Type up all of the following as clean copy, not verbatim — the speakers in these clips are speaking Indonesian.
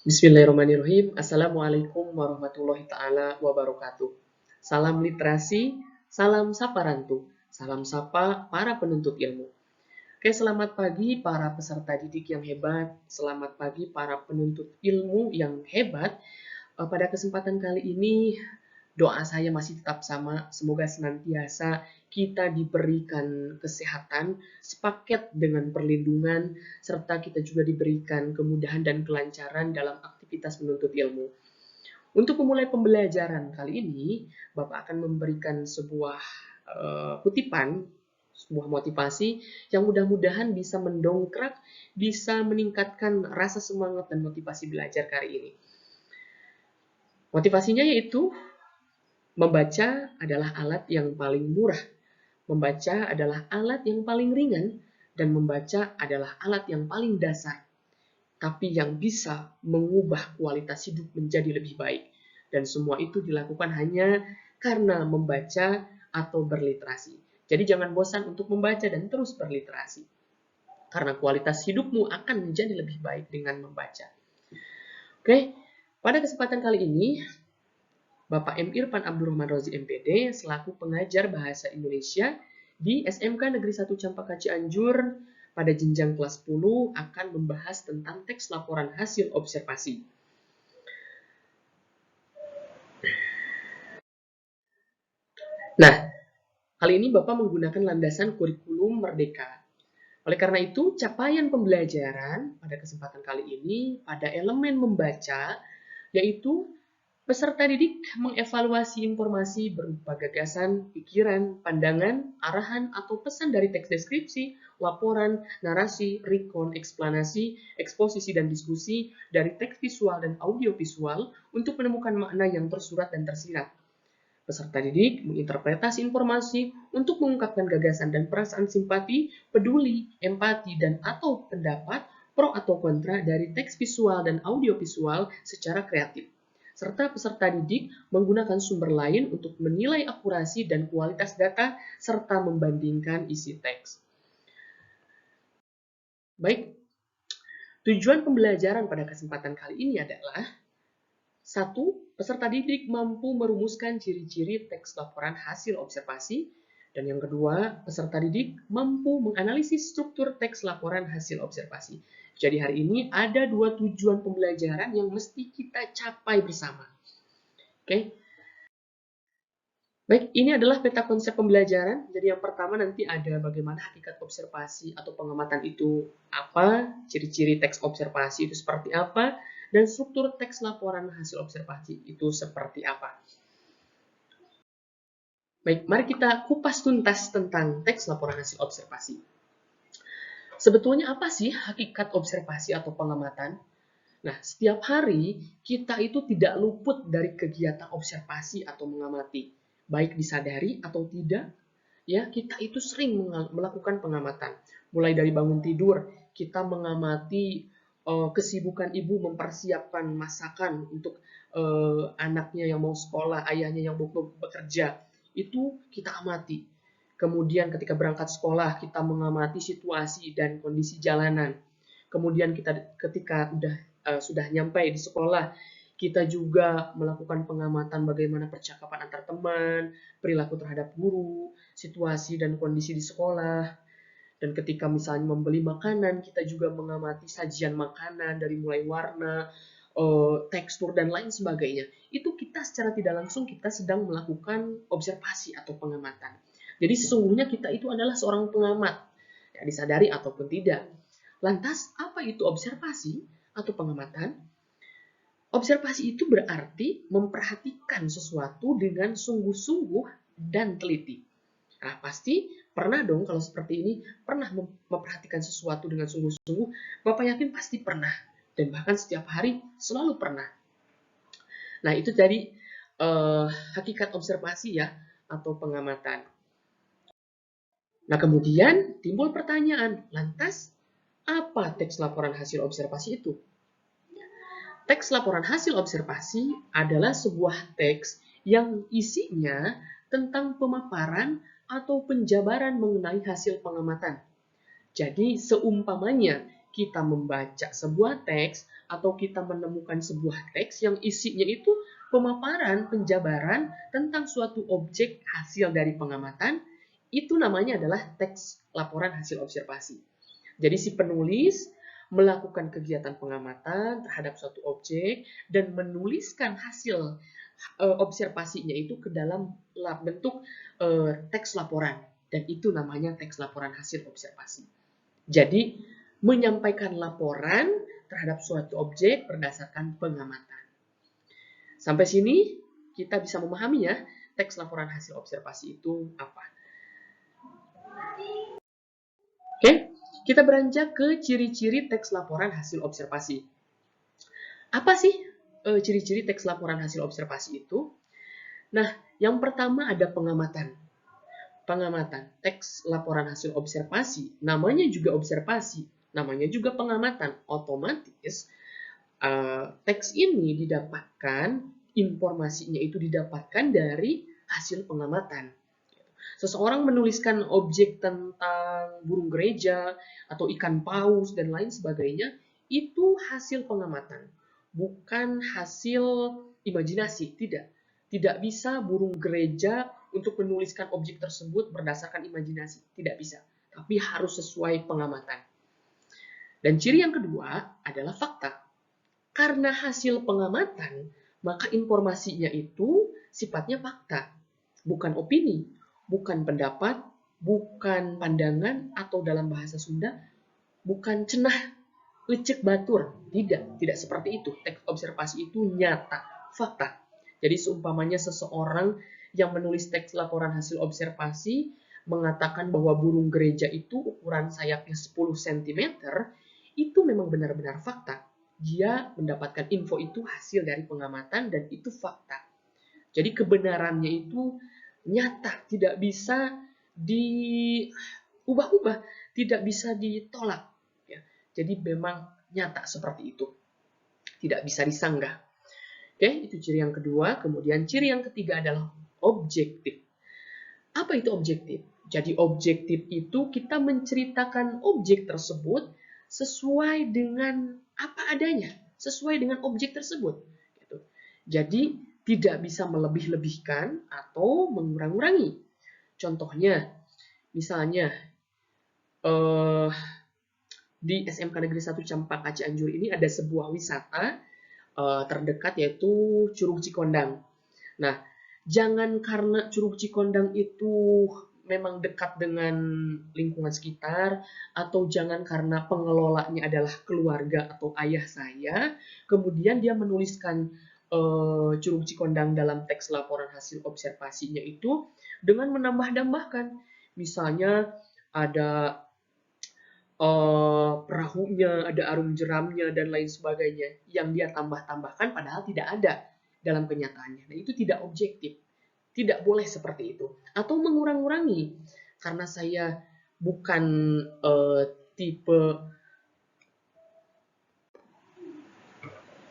Bismillahirrahmanirrahim. Assalamualaikum warahmatullahi ta'ala wabarakatuh. Salam literasi, salam sapa rantu, salam sapa para penuntut ilmu. Oke, selamat pagi para peserta didik yang hebat, selamat pagi para penuntut ilmu yang hebat. Pada kesempatan kali ini, doa saya masih tetap sama, semoga senantiasa kita diberikan kesehatan, sepaket dengan perlindungan, serta kita juga diberikan kemudahan dan kelancaran dalam aktivitas menuntut ilmu. Untuk memulai pembelajaran kali ini, Bapak akan memberikan sebuah kutipan, sebuah motivasi yang mudah-mudahan bisa mendongkrak, bisa meningkatkan rasa semangat dan motivasi belajar kali ini. Motivasinya yaitu membaca adalah alat yang paling murah, membaca adalah alat yang paling ringan, dan membaca adalah alat yang paling dasar, tapi yang bisa mengubah kualitas hidup menjadi lebih baik. Dan semua itu dilakukan hanya karena membaca atau berliterasi. Jadi jangan bosan untuk membaca dan terus berliterasi. Karena kualitas hidupmu akan menjadi lebih baik dengan membaca. Oke, pada kesempatan kali ini, Bapak M. Irfan Abdurrahman Rozi MPD selaku pengajar Bahasa Indonesia di SMK Negeri 1 Campaka Cianjur pada jenjang kelas 10 akan membahas tentang teks laporan hasil observasi. Nah, kali ini Bapak menggunakan landasan kurikulum Merdeka. Oleh karena itu, capaian pembelajaran pada kesempatan kali ini pada elemen membaca, yaitu peserta didik mengevaluasi informasi berupa gagasan, pikiran, pandangan, arahan, atau pesan dari teks deskripsi, laporan, narasi, recon, eksplanasi, eksposisi, dan diskusi dari teks visual dan audiovisual untuk menemukan makna yang tersurat dan tersirat. Peserta didik menginterpretasi informasi untuk mengungkapkan gagasan dan perasaan simpati, peduli, empati, dan atau pendapat pro atau kontra dari teks visual dan audiovisual secara kreatif. Serta peserta didik menggunakan sumber lain untuk menilai akurasi dan kualitas data serta membandingkan isi teks. Baik, tujuan pembelajaran pada kesempatan kali ini adalah 1. Peserta didik mampu merumuskan ciri-ciri teks laporan hasil observasi. Dan yang kedua, peserta didik mampu menganalisis struktur teks laporan hasil observasi. Jadi hari ini ada dua tujuan pembelajaran yang mesti kita capai bersama. Oke. Baik, ini adalah peta konsep pembelajaran. Jadi yang pertama nanti ada bagaimana hakikat observasi atau pengamatan itu apa, ciri-ciri teks observasi itu seperti apa, dan struktur teks laporan hasil observasi itu seperti apa. Baik, mari kita kupas tuntas tentang teks laporan hasil observasi. Sebetulnya apa sih hakikat observasi atau pengamatan? Nah, setiap hari kita itu tidak luput dari kegiatan observasi atau mengamati, baik disadari atau tidak. Ya, kita itu sering melakukan pengamatan. Mulai dari bangun tidur, kita mengamati kesibukan ibu mempersiapkan masakan untuk anaknya yang mau sekolah, ayahnya yang mau bekerja. Itu kita amati. Kemudian ketika berangkat sekolah, kita mengamati situasi dan kondisi jalanan. Kemudian kita ketika sudah nyampe di sekolah, kita juga melakukan pengamatan bagaimana percakapan antar teman, perilaku terhadap guru, situasi dan kondisi di sekolah. Dan ketika misalnya membeli makanan, kita juga mengamati sajian makanan dari mulai warna, tekstur, dan lain sebagainya. Itu kita secara tidak langsung kita sedang melakukan observasi atau pengamatan. Jadi sesungguhnya kita itu adalah seorang pengamat, ya, disadari ataupun tidak. Lantas, apa itu observasi atau pengamatan? Observasi itu berarti memperhatikan sesuatu dengan sungguh-sungguh dan teliti. Nah, pasti pernah dong kalau seperti ini, pernah memperhatikan sesuatu dengan sungguh-sungguh. Bapak yakin pasti pernah. Dan bahkan setiap hari selalu pernah. Nah, itu jadi hakikat observasi ya, atau pengamatan. Nah, kemudian timbul pertanyaan, lantas apa teks laporan hasil observasi itu? Teks laporan hasil observasi adalah sebuah teks yang isinya tentang pemaparan atau penjabaran mengenai hasil pengamatan. Jadi, seumpamanya kita membaca sebuah teks atau kita menemukan sebuah teks yang isinya itu pemaparan, penjabaran tentang suatu objek hasil dari pengamatan, itu namanya adalah teks laporan hasil observasi. Jadi si penulis melakukan kegiatan pengamatan terhadap suatu objek dan menuliskan hasil observasinya itu ke dalam bentuk teks laporan, dan itu namanya teks laporan hasil observasi. Jadi menyampaikan laporan terhadap suatu objek berdasarkan pengamatan. Sampai sini kita bisa memahami ya teks laporan hasil observasi itu apa. Oke, kita beranjak ke ciri-ciri teks laporan hasil observasi. Apa sih ciri-ciri teks laporan hasil observasi itu? Nah, yang pertama ada pengamatan. Pengamatan, teks laporan hasil observasi, namanya juga observasi, namanya juga pengamatan. Otomatis teks ini didapatkan, informasinya itu didapatkan dari hasil pengamatan. Seseorang menuliskan objek tentang burung gereja atau ikan paus dan lain sebagainya, itu hasil pengamatan, bukan hasil imajinasi. Tidak bisa burung gereja untuk menuliskan objek tersebut berdasarkan imajinasi. Tidak bisa. Tapi harus sesuai pengamatan. Dan ciri yang kedua adalah fakta. Karena hasil pengamatan, maka informasinya itu sifatnya fakta. Bukan opini, bukan pendapat, bukan pandangan, atau dalam bahasa Sunda, bukan cenah, lecek batur. Tidak seperti itu. Teks observasi itu nyata, fakta. Jadi seumpamanya seseorang yang menulis teks laporan hasil observasi mengatakan bahwa burung gereja itu ukuran sayapnya 10 cm, itu memang benar-benar fakta. Dia mendapatkan info itu hasil dari pengamatan dan itu fakta. Jadi kebenarannya itu nyata, tidak bisa diubah-ubah, tidak bisa ditolak. Jadi memang nyata seperti itu. Tidak bisa disanggah. Oke, itu ciri yang kedua. Kemudian ciri yang ketiga adalah objektif. Apa itu objektif? Jadi objektif itu kita menceritakan objek tersebut sesuai dengan apa adanya, sesuai dengan objek tersebut. Jadi tidak bisa melebih-lebihkan atau mengurang-urangi. Contohnya, misalnya di SMK Negeri 1 Campak Cianjur ini ada sebuah wisata terdekat yaitu Curug Cikondang. Nah, jangan karena Curug Cikondang itu memang dekat dengan lingkungan sekitar, atau jangan karena pengelolanya adalah keluarga atau ayah saya, kemudian dia menuliskan Curug Cikondang dalam teks laporan hasil observasinya itu dengan menambah-tambahkan. Misalnya ada perahunya, ada arum jeramnya, dan lain sebagainya yang dia tambah-tambahkan padahal tidak ada dalam kenyataannya. Nah, itu tidak objektif. Tidak boleh seperti itu. Atau mengurang-urangi. Karena saya bukan tipe...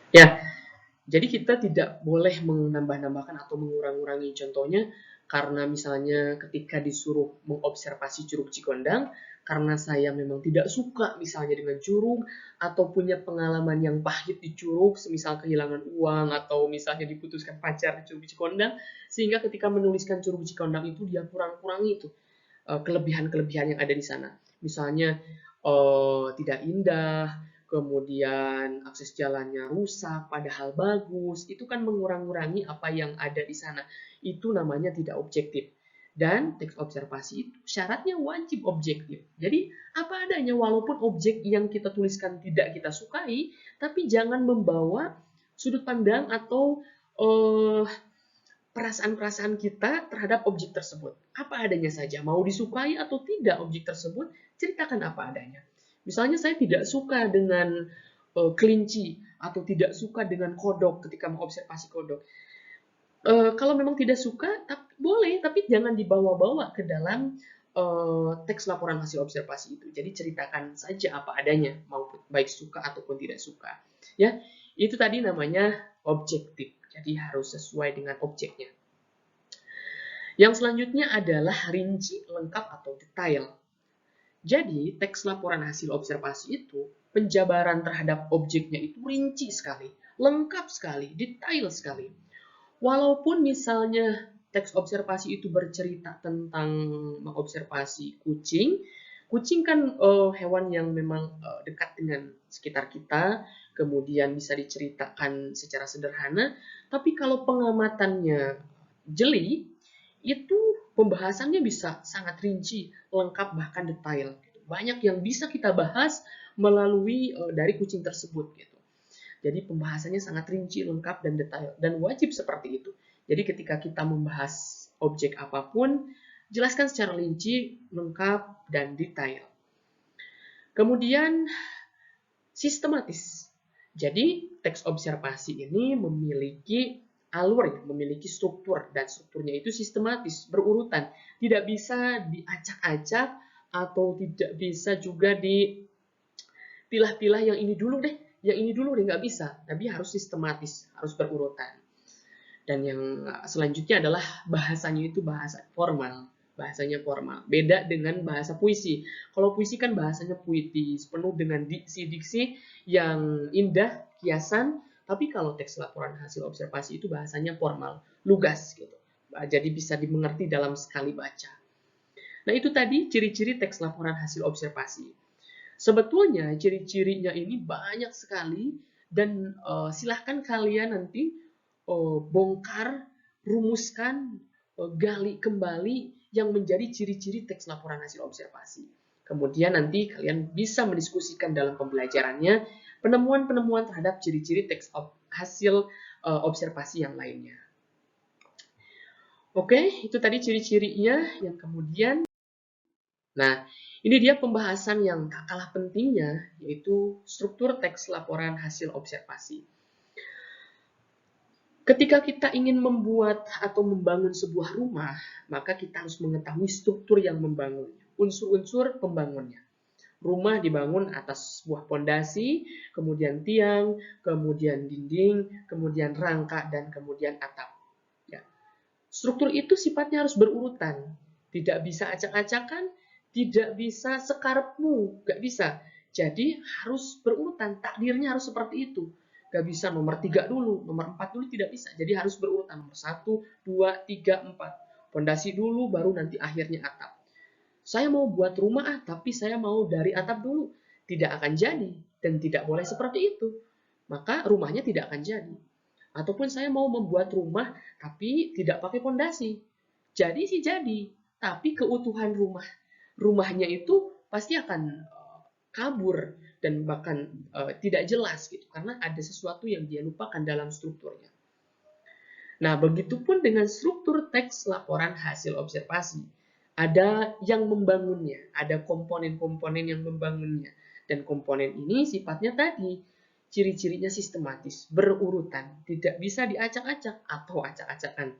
Ya, jadi kita tidak boleh menambah-nambahkan atau mengurang-urangi. Contohnya, karena misalnya ketika disuruh mengobservasi Curug Cikondang, karena saya memang tidak suka misalnya dengan curug, atau punya pengalaman yang pahit di curug, semisal kehilangan uang, atau misalnya diputuskan pacar di Curug Cikondang, sehingga ketika menuliskan Curug Cikondang itu dia kurang-kurangi itu kelebihan-kelebihan yang ada di sana. Misalnya tidak indah, kemudian akses jalannya rusak, padahal bagus, itu kan mengurang-urangi apa yang ada di sana. Itu namanya tidak objektif. Dan teks observasi itu syaratnya wajib objektif. Jadi apa adanya, walaupun objek yang kita tuliskan tidak kita sukai, tapi jangan membawa sudut pandang atau perasaan-perasaan kita terhadap objek tersebut. Apa adanya saja, mau disukai atau tidak objek tersebut, ceritakan apa adanya. Misalnya saya tidak suka dengan kelinci atau tidak suka dengan kodok ketika mengobservasi kodok. Kalau memang tidak suka, boleh, tapi jangan dibawa-bawa ke dalam teks laporan hasil observasi itu. Jadi ceritakan saja apa adanya, maupun baik suka ataupun tidak suka. Ya, itu tadi namanya objektif. Jadi harus sesuai dengan objeknya. Yang selanjutnya adalah rinci, lengkap, atau detail. Jadi teks laporan hasil observasi itu penjabaran terhadap objeknya itu rinci sekali, lengkap sekali, detail sekali. Walaupun misalnya teks observasi itu bercerita tentang mengobservasi kucing, kucing kan hewan yang memang dekat dengan sekitar kita, kemudian bisa diceritakan secara sederhana, tapi kalau pengamatannya jeli, itu pembahasannya bisa sangat rinci, lengkap, bahkan detail. Banyak yang bisa kita bahas melalui dari kucing tersebut gitu. Jadi pembahasannya sangat rinci, lengkap, dan detail. Dan wajib seperti itu. Jadi ketika kita membahas objek apapun, jelaskan secara rinci, lengkap, dan detail. Kemudian, sistematis. Jadi teks observasi ini memiliki alur, memiliki struktur, dan strukturnya itu sistematis, berurutan. Tidak bisa diacak-acak atau tidak bisa juga dipilah-pilah yang ini dulu deh, yang ini dulu deh, nggak bisa. Tapi harus sistematis, harus berurutan. Dan yang selanjutnya adalah bahasanya itu bahasa formal. Bahasanya formal. Beda dengan bahasa puisi. Kalau puisi kan bahasanya puitis, penuh dengan diksi-diksi yang indah, kiasan. Tapi kalau teks laporan hasil observasi itu bahasanya formal, lugas gitu. Jadi bisa dimengerti dalam sekali baca. Nah itu tadi ciri-ciri teks laporan hasil observasi. Sebetulnya ciri-cirinya ini banyak sekali dan silahkan kalian nanti bongkar, rumuskan, gali kembali yang menjadi ciri-ciri teks laporan hasil observasi. Kemudian nanti kalian bisa mendiskusikan dalam pembelajarannya penemuan-penemuan terhadap ciri-ciri teks hasil observasi yang lainnya. Oke, itu tadi ciri-cirinya yang kemudian. Nah, ini dia pembahasan yang tak kalah pentingnya, yaitu struktur teks laporan hasil observasi. Ketika kita ingin membuat atau membangun sebuah rumah, maka kita harus mengetahui struktur yang membangunnya, unsur-unsur pembangunnya. Rumah dibangun atas sebuah pondasi, kemudian tiang, kemudian dinding, kemudian rangka, dan kemudian atap. Ya. Struktur itu sifatnya harus berurutan, tidak bisa acak-acakan, tidak bisa sekarepmu, nggak bisa. Jadi harus berurutan, takdirnya harus seperti itu. Nggak bisa nomor 3 dulu, nomor 4 dulu, tidak bisa. Jadi harus berurutan, nomor 1, 2, 3, 4. Pondasi dulu, baru nanti akhirnya atap. Saya mau buat rumah, tapi saya mau dari atap dulu. Tidak akan jadi, dan tidak boleh seperti itu. Maka rumahnya tidak akan jadi. Ataupun saya mau membuat rumah, tapi tidak pakai pondasi. Jadi sih jadi, tapi keutuhan rumahnya itu pasti akan kabur dan bahkan tidak jelas gitu karena ada sesuatu yang dia lupakan dalam strukturnya. Nah, begitupun dengan struktur teks laporan hasil observasi. Ada yang membangunnya, ada komponen-komponen yang membangunnya. Dan komponen ini sifatnya tadi, ciri-cirinya sistematis, berurutan, tidak bisa diacak-acak atau acak-acakan.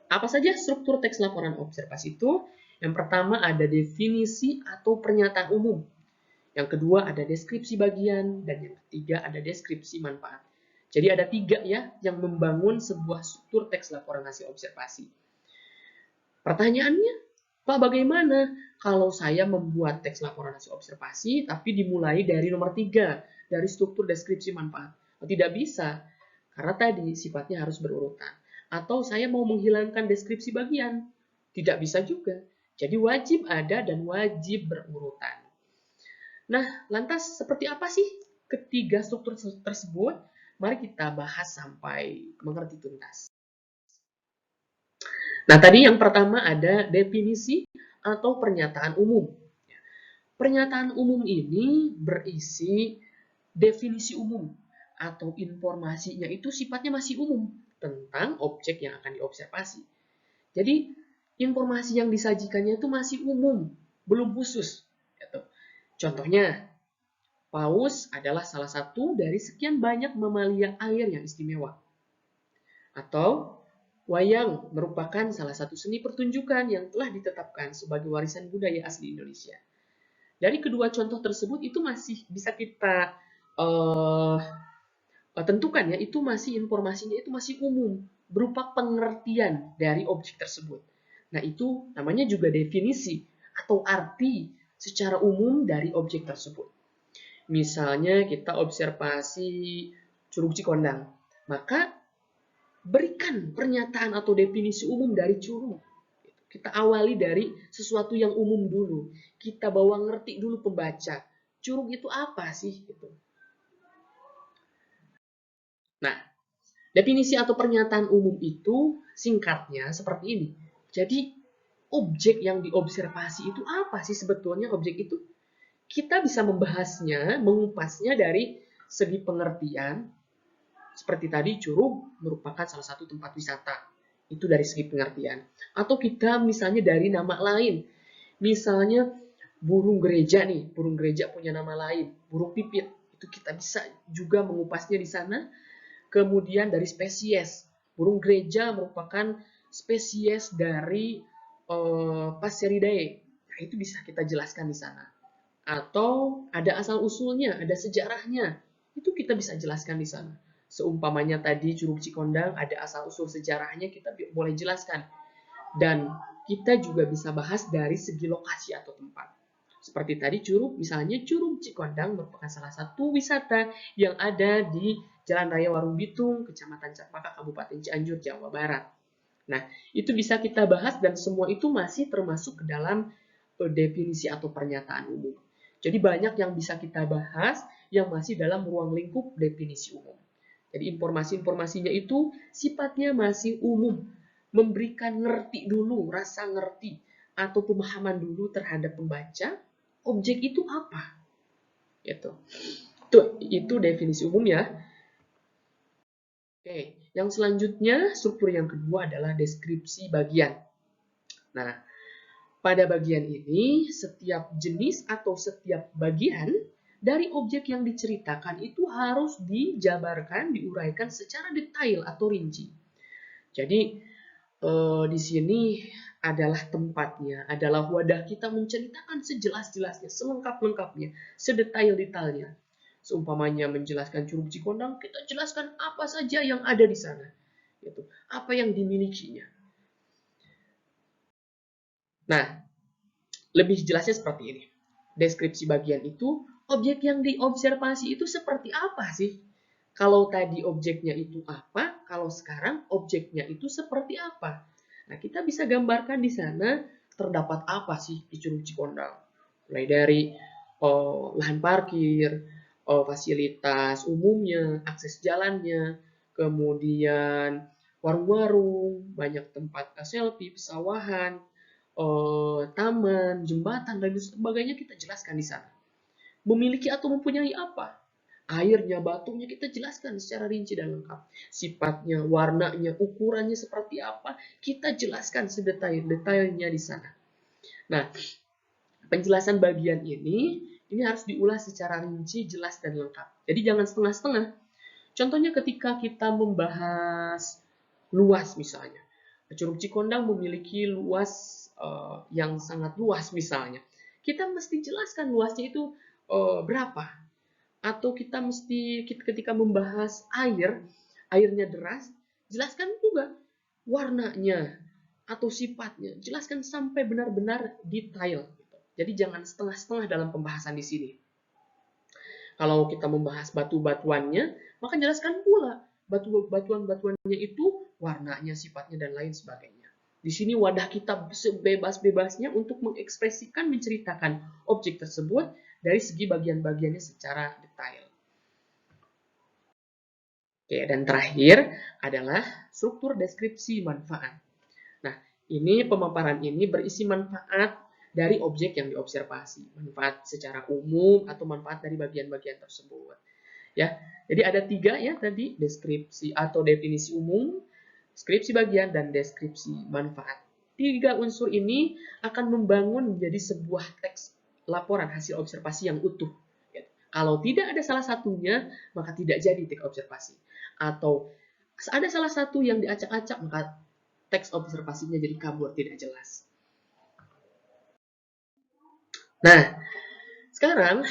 Apa saja struktur teks laporan observasi itu? Yang pertama ada definisi atau pernyataan umum. Yang kedua ada deskripsi bagian, dan yang ketiga ada deskripsi manfaat. Jadi ada 3 ya yang membangun sebuah struktur teks laporan hasil observasi. Pertanyaannya, Pak, bagaimana kalau saya membuat teks laporan hasil observasi tapi dimulai dari nomor 3, dari struktur deskripsi manfaat? Tidak bisa, karena tadi sifatnya harus berurutan. Atau saya mau menghilangkan deskripsi bagian? Tidak bisa juga. Jadi wajib ada dan wajib berurutan. Nah, lantas seperti apa sih ketiga struktur tersebut? Mari kita bahas sampai mengerti tuntas. Nah, tadi yang pertama ada definisi atau pernyataan umum. Pernyataan umum ini berisi definisi umum atau informasinya itu sifatnya masih umum tentang objek yang akan diobservasi. Jadi, informasi yang disajikannya itu masih umum, belum khusus. Contohnya, paus adalah salah satu dari sekian banyak mamalia air yang istimewa. Atau, wayang merupakan salah satu seni pertunjukan yang telah ditetapkan sebagai warisan budaya asli Indonesia. Dari kedua contoh tersebut itu masih bisa kita tentukan ya, itu masih informasinya itu masih umum, berupa pengertian dari objek tersebut. Nah, itu namanya juga definisi atau arti secara umum dari objek tersebut. Misalnya kita observasi Curug Cikondang, maka berikan pernyataan atau definisi umum dari curug. Kita awali dari sesuatu yang umum dulu. Kita bawa ngerti dulu pembaca. Curug itu apa sih? Gitu. Nah, definisi atau pernyataan umum itu singkatnya seperti ini. Jadi, objek yang diobservasi itu apa sih sebetulnya objek itu? Kita bisa membahasnya, mengupasnya dari segi pengertian. Seperti tadi, curug merupakan salah satu tempat wisata. Itu dari segi pengertian. Atau kita misalnya dari nama lain. Misalnya burung gereja nih, burung gereja punya nama lain, burung pipit. Itu kita bisa juga mengupasnya di sana. Kemudian dari spesies, burung gereja merupakan spesies dari Passeridae. Nah, itu bisa kita jelaskan di sana. Atau ada asal-usulnya, ada sejarahnya. Itu kita bisa jelaskan di sana. Seumpamanya tadi Curug Cikondang ada asal-usul sejarahnya, kita boleh jelaskan. Dan kita juga bisa bahas dari segi lokasi atau tempat. Seperti tadi Curug, misalnya Curug Cikondang merupakan salah satu wisata yang ada di Jalan Raya Warung Bitung, Kecamatan Cempaka, Kabupaten Cianjur, Jawa Barat. Nah, itu bisa kita bahas dan semua itu masih termasuk ke dalam definisi atau pernyataan umum. Jadi banyak yang bisa kita bahas yang masih dalam ruang lingkup definisi umum. Jadi informasi-informasinya itu sifatnya masih umum, memberikan ngerti dulu, rasa ngerti atau pemahaman dulu terhadap pembaca, objek itu apa? Gitu. Itu definisi umum ya. Oke, yang selanjutnya struktur yang kedua adalah deskripsi bagian. Nah, pada bagian ini setiap jenis atau setiap bagian dari objek yang diceritakan itu harus dijabarkan, diuraikan secara detail atau rinci. Jadi di sini adalah tempatnya, adalah wadah kita menceritakan sejelas-jelasnya, selengkap-lengkapnya, sedetail-detailnya. Seumpamanya menjelaskan Curug Cikondang, kita jelaskan apa saja yang ada di sana. Gitu. Apa yang dimilikinya. Nah, lebih jelasnya seperti ini. Deskripsi bagian itu, objek yang diobservasi itu seperti apa sih? Kalau tadi objeknya itu apa, kalau sekarang objeknya itu seperti apa? Nah, kita bisa gambarkan di sana terdapat apa sih di Curug Cikondang. Mulai dari lahan parkir, fasilitas umumnya, akses jalannya, kemudian warung-warung, banyak tempat selfie, pesawahan, taman, jembatan, dan sebagainya kita jelaskan di sana. Memiliki atau mempunyai apa? Airnya, batunya kita jelaskan secara rinci dan lengkap. Sifatnya, warnanya, ukurannya seperti apa, kita jelaskan sedetail-detailnya di sana. Nah, penjelasan bagian ini harus diulas secara rinci, jelas, dan lengkap. Jadi jangan setengah-setengah. Contohnya ketika kita membahas luas misalnya. Curug Cikondang memiliki luas yang sangat luas misalnya. Kita mesti jelaskan luasnya itu berapa. Atau kita mesti ketika membahas airnya deras, jelaskan juga warnanya atau sifatnya. Jelaskan sampai benar-benar detail. Jadi jangan setengah-setengah dalam pembahasan di sini. Kalau kita membahas batu-batuannya, maka jelaskan pula batuan-batuannya itu warnanya, sifatnya, dan lain sebagainya. Di sini wadah kita sebebas-bebasnya untuk mengekspresikan, menceritakan objek tersebut dari segi bagian-bagiannya secara detail. Oke, dan terakhir adalah struktur deskripsi manfaat. Nah, ini pemaparan ini berisi manfaat dari objek yang diobservasi, manfaat secara umum atau manfaat dari bagian-bagian tersebut. Ya, jadi ada 3 ya tadi, deskripsi atau definisi umum, deskripsi bagian, dan deskripsi manfaat. 3 unsur ini akan membangun menjadi sebuah teks laporan hasil observasi yang utuh. Kalau tidak ada salah satunya, maka tidak jadi teks observasi. Atau ada salah satu yang diacak-acak, maka teks observasinya jadi kabur, tidak jelas. Nah, sekarang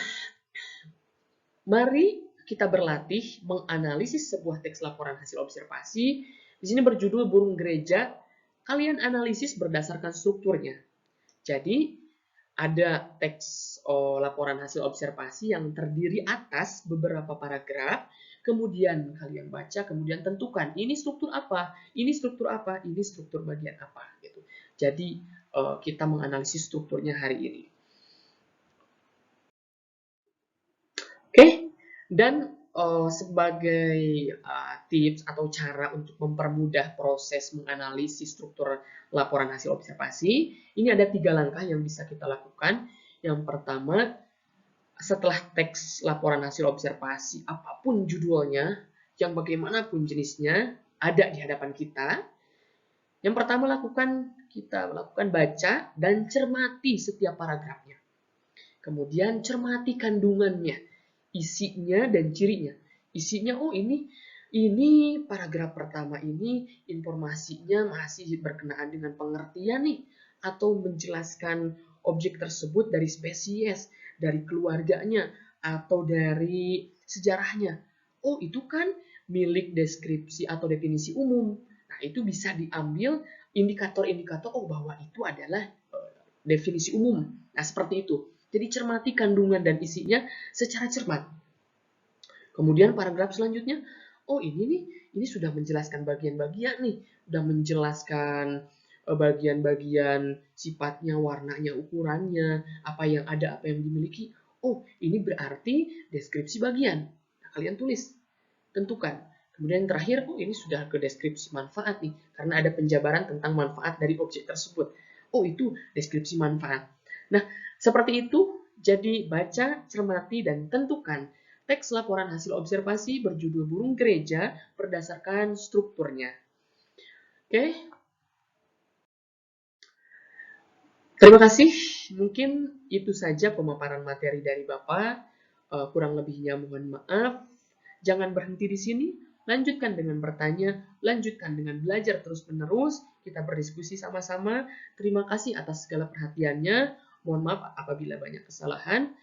mari kita berlatih menganalisis sebuah teks laporan hasil observasi. Di sini berjudul Burung Gereja. Kalian analisis berdasarkan strukturnya. Jadi, ada teks laporan hasil observasi yang terdiri atas beberapa paragraf, kemudian kalian baca, kemudian tentukan ini struktur apa, ini struktur apa, ini struktur bagian apa gitu. Jadi kita menganalisis strukturnya hari ini. Oke, dan sebagai tips atau cara untuk mempermudah proses menganalisis struktur laporan hasil observasi, ini ada 3 langkah yang bisa kita lakukan. Yang pertama, setelah teks laporan hasil observasi, apapun judulnya, yang bagaimanapun jenisnya, ada di hadapan kita. Yang pertama kita lakukan baca dan cermati setiap paragrafnya. Kemudian cermati kandungannya, isinya dan cirinya. Isinya, oh ini paragraf pertama ini informasinya masih berkenaan dengan pengertian nih, atau menjelaskan objek tersebut dari spesies, dari keluarganya, atau dari sejarahnya. Oh, itu kan milik deskripsi atau definisi umum. Nah, itu bisa diambil indikator-indikator, oh bahwa itu adalah definisi umum. Nah, seperti itu. Jadi cermati kandungan dan isinya secara cermat. Kemudian paragraf selanjutnya, oh ini sudah menjelaskan bagian-bagian nih, sudah menjelaskan bagian-bagian sifatnya, warnanya, ukurannya, apa yang ada, apa yang dimiliki. Oh, ini berarti deskripsi bagian. Nah, kalian tulis, tentukan. Kemudian yang terakhir, oh ini sudah ke deskripsi manfaat nih, karena ada penjabaran tentang manfaat dari objek tersebut. Oh, itu deskripsi manfaat. Nah, seperti itu, jadi baca, cermati, dan tentukan. Teks laporan hasil observasi berjudul burung gereja berdasarkan strukturnya. Oke. Terima kasih. Mungkin itu saja pemaparan materi dari Bapak. Kurang lebihnya mohon maaf. Jangan berhenti di sini. Lanjutkan dengan bertanya, lanjutkan dengan belajar terus-menerus. Kita berdiskusi sama-sama. Terima kasih atas segala perhatiannya. Mohon maaf apabila banyak kesalahan.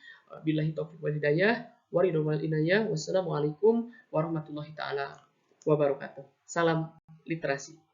Billahi taufiq wal hidayah. Waridul inayah. Wassalamualaikum warahmatullahi taala wabarakatuh. Salam literasi.